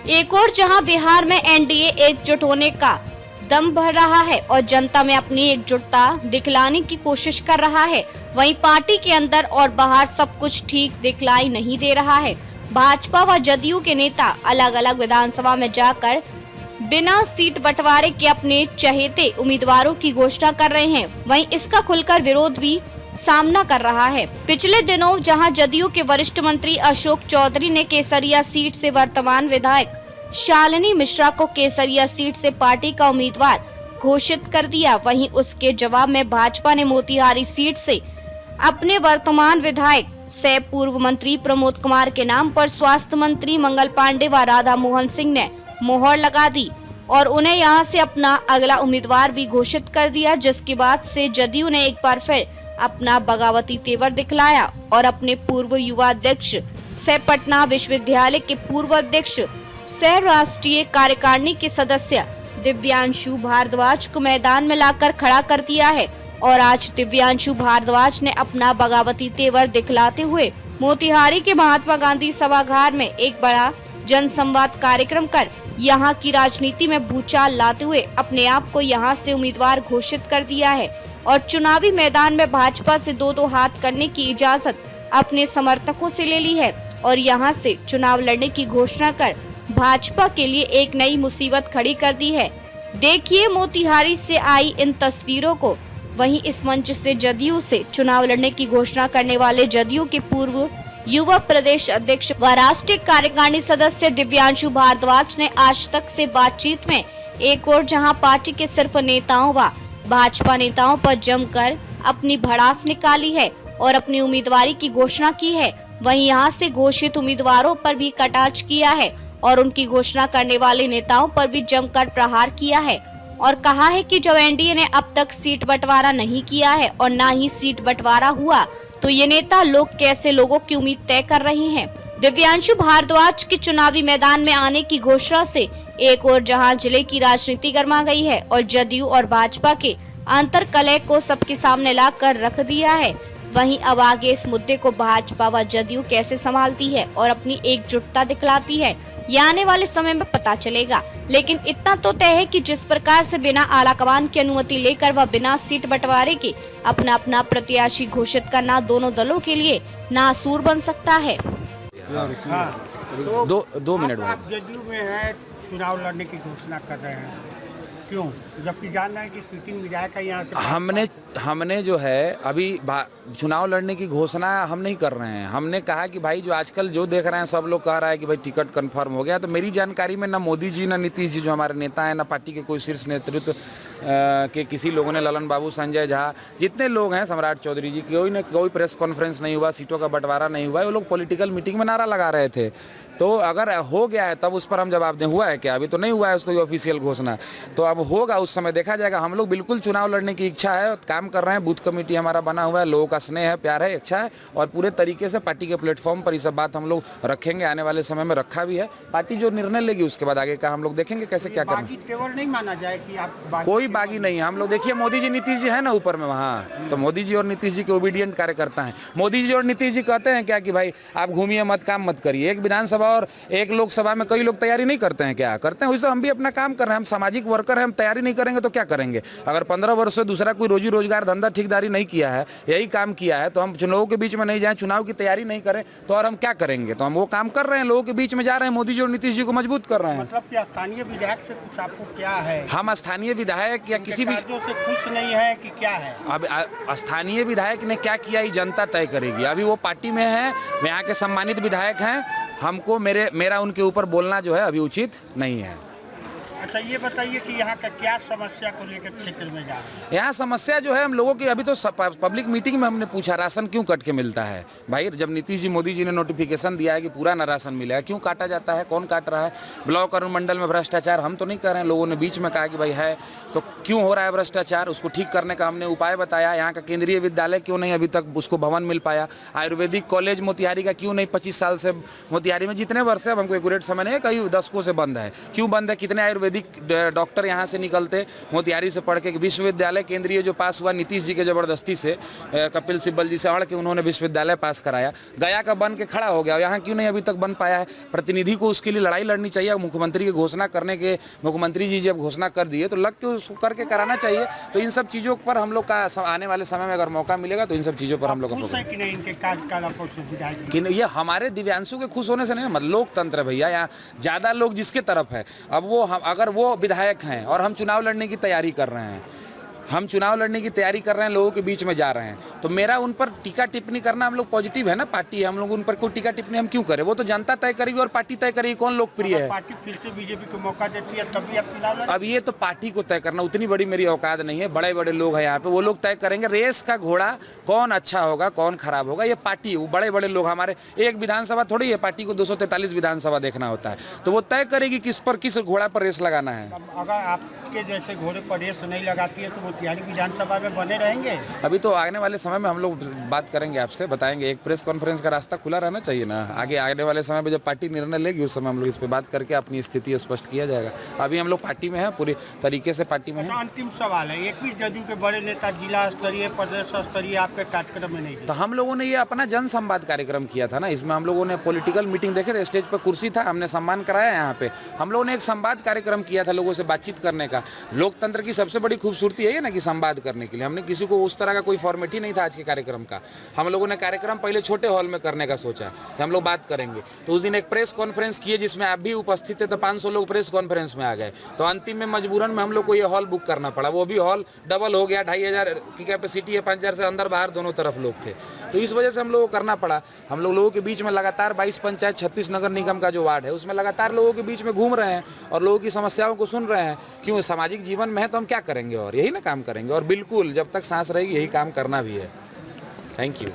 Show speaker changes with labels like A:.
A: एक और जहां बिहार में एनडीए एकजुट होने का दम भर रहा है और जनता में अपनी एकजुटता दिखलाने की कोशिश कर रहा है, वहीं पार्टी के अंदर और बाहर सब कुछ ठीक दिखलाई नहीं दे रहा है। भाजपा व जदयू के नेता अलग अलग विधानसभा में जाकर बिना सीट बंटवारे के अपने चहेते उम्मीदवारों की घोषणा कर रहे हैं। वहीं इसका खुलकर विरोध भी सामना कर रहा है। पिछले दिनों जहां जदयू के वरिष्ठ मंत्री अशोक चौधरी ने केसरिया सीट से वर्तमान विधायक शालिनी मिश्रा को केसरिया सीट से पार्टी का उम्मीदवार घोषित कर दिया, वहीं उसके जवाब में भाजपा ने मोतिहारी सीट से अपने वर्तमान विधायक सह पूर्व मंत्री प्रमोद कुमार के नाम पर स्वास्थ्य मंत्री मंगल पांडे व राधा मोहन सिंह ने मोहर लगा दी और उन्हें यहां से अपना अगला उम्मीदवार भी घोषित कर दिया, जिसके बाद से जदयू ने एक बार फिर अपना बगावती तेवर दिखलाया और अपने पूर्व युवा अध्यक्ष सह पटना विश्वविद्यालय के पूर्व अध्यक्ष सह राष्ट्रीय कार्यकारिणी के सदस्य दिव्यांशु भारद्वाज को मैदान में लाकर खड़ा कर दिया है। और आज दिव्यांशु भारद्वाज ने अपना बगावती तेवर दिखलाते हुए मोतिहारी के महात्मा गांधी सभागार में एक बड़ा जनसंवाद कार्यक्रम कर यहां की राजनीति में भूचाल लाते हुए अपने आप को यहां से उम्मीदवार घोषित कर दिया है और चुनावी मैदान में भाजपा से दो हाथ करने की इजाजत अपने समर्थकों से ले ली है और यहां से चुनाव लड़ने की घोषणा कर भाजपा के लिए एक नई मुसीबत खड़ी कर दी है। देखिए मोतिहारी से आई इन तस्वीरों को। वहीं इस मंच से जदयू से चुनाव लड़ने की घोषणा करने वाले जदयू के पूर्व युवा प्रदेश अध्यक्ष व राष्ट्रीय कार्यकारिणी सदस्य दिव्यांशु भारद्वाज ने आज तक से बातचीत में एक और जहां पार्टी के सिर्फ नेताओं व भाजपा नेताओं पर जमकर अपनी भड़ास निकाली है और अपनी उम्मीदवारी की घोषणा की है, वहीं यहां से घोषित उम्मीदवारों पर भी कटाक्ष किया है और उनकी घोषणा करने वाले नेताओं पर भी जमकर प्रहार किया है और कहा है कि जब एनडीए ने अब तक सीट बंटवारा नहीं किया है और न ही सीट बंटवारा हुआ तो ये नेता लोग कैसे लोगों की उम्मीद तय कर रहे हैं। दिव्यांशु भारद्वाज के चुनावी मैदान में आने की घोषणा से एक और जहां जिले की राजनीति गर्मा गई है और जदयू और भाजपा के अंतर कलह को सबके सामने लाकर रख दिया है, वहीं अब आगे इस मुद्दे को भाजपा व जदयू कैसे संभालती है और अपनी एकजुटता दिखलाती है, यह आने वाले समय में पता चलेगा। लेकिन इतना तो तय है कि जिस प्रकार से बिना आलाकमान की अनुमति लेकर व बिना सीट बंटवारे के अपना अपना प्रत्याशी घोषित करना दोनों दलों के लिए नासूर बन सकता है।
B: तो
C: दो मिनट
B: आप जदयू में है, चुनाव लड़ने की घोषणा कर रहे हैं, क्यों? जबकि जान रहे हैं कि सिटिंग विधायक का यहाँ से
C: हमने जो है अभी चुनाव लड़ने की घोषणा हम नहीं कर रहे हैं। हमने कहा कि भाई जो आजकल जो देख रहे हैं सब लोग कह रहा है कि भाई टिकट कंफर्म हो गया, तो मेरी जानकारी में ना मोदी जी ना नीतीश जी जो हमारे नेता हैं, ना पार्टी के कोई शीर्ष नेतृत्व के किसी लोगों ने, ललन बाबू, संजय झा, जितने लोग हैं, सम्राट चौधरी जी, कोई ने कोई प्रेस कॉन्फ्रेंस नहीं हुआ, सीटों का बंटवारा नहीं हुआ, वो लोग पॉलिटिकल मीटिंग में नारा लगा रहे थे। तो अगर हो गया है तब उस पर हम जवाब दें, हुआ है क्या? अभी तो नहीं हुआ है उसको ऑफिशियल घोषणा, तो अब होगा, उस समय देखा जाएगा। हम लोग बिल्कुल चुनाव लड़ने की इच्छा है, काम कर रहे हैं, बूथ कमेटी हमारा बना हुआ है, लोगों का स्नेह है, प्यार है, इच्छा है और पूरे तरीके से पार्टी के प्लेटफॉर्म पर ये सब बात हम लोग रखेंगे। आने वाले समय में रखा भी है, पार्टी जो निर्णय लेगी उसके बाद आगे का हम लोग देखेंगे कैसे क्या करना।
B: तेवर नहीं माना जाए कि आप
C: कोई बागी नहीं, हम लोग देखिए मोदी जी नीतीश जी है ना ऊपर में वहाँ, तो मोदी जी और नीतीश जी के ओबीडियंट कार्यकर्ता हैं। मोदी जी और नीतीश जी कहते हैं क्या कि भाई आप घूमिए मत, काम मत करिए। एक विधानसभा और एक लोकसभा में कई लोग तैयारी नहीं करते हैं, क्या करते हैं? वैसे हम भी अपना काम कर रहे हैं, हम सामाजिक वर्कर हैं, हम तैयारी नहीं करेंगे तो क्या करेंगे? अगर 15 वर्ष से दूसरा कोई रोजी रोजगार धंधा ठेकेदारी नहीं किया है, यही काम किया है, तो हम लोगों के बीच में नहीं जाए, चुनाव की तैयारी नहीं करें तो और हम क्या करेंगे? तो हम वो काम कर रहे हैं, लोगों के बीच में जा रहे हैं, मोदी जी और नीतीश जी को मजबूत कर रहे हैं।
B: मतलब कि स्थानीय विधायक से कुछ आपको क्या है?
C: हम स्थानीय विधायक या किसी भी
B: से खुश नहीं है कि क्या है?
C: अब स्थानीय विधायक ने क्या किया ये जनता तय करेगी। अभी वो पार्टी में है, यहाँ के सम्मानित विधायक हैं, हमको मेरा उनके ऊपर बोलना जो है अभी उचित नहीं है।
B: अच्छा ये बताइए कि यहाँ का क्या समस्या को लेकर क्षेत्र में जा रहे हैं?
C: यहाँ समस्या जो है हम लोगों की, अभी तो पब्लिक मीटिंग में हमने पूछा राशन क्यों कट के मिलता है। भाई जब नीतीश जी मोदी जी ने नोटिफिकेशन दिया है कि पूरा ना राशन मिला है, क्यों काटा जाता है? कौन काट रहा है? ब्लॉक और मंडल में भ्रष्टाचार हम तो नहीं कर रहे हैं, लोगों ने बीच में कहा कि भाई है, तो क्यों हो रहा है भ्रष्टाचार? उसको ठीक करने का हमने उपाय बताया। यहाँ का केंद्रीय विद्यालय क्यों नहीं अभी तक उसको भवन मिल पाया? आयुर्वेदिक कॉलेज मोतिहारी का क्यों नहीं 25 साल से मोतिहारी में, जितने वर्ष है, हमको एक्यूरेट समय नहीं है, कई दशकों से बंद है, क्यों बंद है? कितने आयुर्वेदिक अधिक डॉक्टर यहाँ से निकलते मोतिहारी से पढ़ के। विश्वविद्यालय केंद्रीय जो पास हुआ नीतीश जी के ज़बरदस्ती से, कपिल सिब्बल जी से अड़ के उन्होंने विश्वविद्यालय पास कराया, गया का बन के खड़ा हो गया। यहाँ क्यों नहीं अभी तक बन पाया है? प्रतिनिधि को उसके लिए लड़ाई लड़नी चाहिए। मुख्यमंत्री की घोषणा करने के, मुख्यमंत्री जी जब घोषणा कर दिए तो लग के उसको करके कराना चाहिए। तो इन सब चीज़ों पर हम लोग का आने वाले समय में अगर मौका मिलेगा तो इन सब चीज़ों पर हम लोग
B: खुश है कि नहीं इनके कार्यकाल पर सुविधाएं?
C: कि ये हमारे दिव्यांशु के खुश होने से नहीं, मतलब लोकतंत्र है भैया, यहाँ ज़्यादा लोग जिसके तरफ है। अब वो अगर वो विधायक हैं और हम चुनाव लड़ने की तैयारी कर रहे हैं, लोगों के बीच में जा रहे हैं, तो मेरा उन पर टीका टिप्पणी करना, हम लोग पॉजिटिव है ना, पार्टी है, हम लोग उन पर कोई टीका टिप्पणी हम क्यों करें? वो तो जनता तय करेगी और पार्टी तय करेगी कौन लोकप्रिय है।
B: पार्टी फिर से बीजेपी को मौका देती है तभी आप चुनाव लड़ेंगे?
C: अब ये तो पार्टी को तय करना, उतनी बड़ी मेरी औकात नहीं है। बड़े बड़े लोग हैं यहाँ पे, वो लोग तय करेंगे। रेस का घोड़ा कौन अच्छा होगा कौन खराब होगा, ये पार्टी, वो बड़े बड़े लोग, हमारे एक विधानसभा थोड़ी है, पार्टी को 243 विधानसभा देखना होता है, तो वो तय करेगी किस घोड़ा पर रेस लगाना है।
B: अगर आपके जैसे घोड़े पर रेस नहीं लगाती है तो मोतिहारी विधानसभा में बने रहेंगे?
C: अभी तो आने वाले समय में हम लोग बात करेंगे, आपसे बताएंगे। एक प्रेस कॉन्फ्रेंस का रास्ता खुला रहना चाहिए ना, आगे आने वाले समय में जब पार्टी निर्णय लेगी उस समय हम लोग इस पे बात करके अपनी स्थिति स्पष्ट किया जाएगा। अभी हम लोग पार्टी में हैं, पूरी तरीके से पार्टी में हैं।
B: अंतिम सवाल है, एक भी जदयू के बड़े नेता जिला स्तरीय प्रदेश स्तरीय आपके कार्यक्रम में नहीं
C: तो हम लोगों ने ये अपना जन संवाद कार्यक्रम किया था ना, इसमें हम लोगों ने पॉलिटिकल मीटिंग देखे थे, स्टेज पर कुर्सी था, हमने सम्मान कराया। यहाँ पे हम लोगों ने एक संवाद कार्यक्रम किया था, लोगों से बातचीत करने का। लोकतंत्र की सबसे बड़ी खूबसूरती है ना कि संवाद करने के लिए हमने किसी को उस तरह का कोई फॉर्मेट ही नहीं था आज के कार्यक्रम का। हम लोगों ने कार्यक्रम पहले छोटे हॉल में करने का सोचा कि हम लोग बात करेंगे, तो उस दिन एक प्रेस कॉन्फ्रेंस किए जिसमें आप भी उपस्थित थे, तो 500 लोग प्रेस कॉन्फ्रेंस में आ गए। तो अंतिम में मजबूरन में हम लोग को ये हॉल बुक करना पड़ा, वो भी हॉल डबल हो गया, 2500 की कैपेसिटी है, 5000 से अंदर बाहर दोनों तरफ लोग थे, तो इस वजह से हम लोगों को करना पड़ा। हम लोगों के बीच में लगातार 22 पंचायत 36 नगर निगम का जो वार्ड है उसमें लगातार लोगों के बीच में घूम रहे हैं और लोगों की समस्याओं को सुन रहे हैं। क्यों, सामाजिक जीवन में है तो हम क्या करेंगे, और यही ना काम करेंगे, और बिल्कुल जब तक सांस रहेगी यही काम करना भी है। Thank you.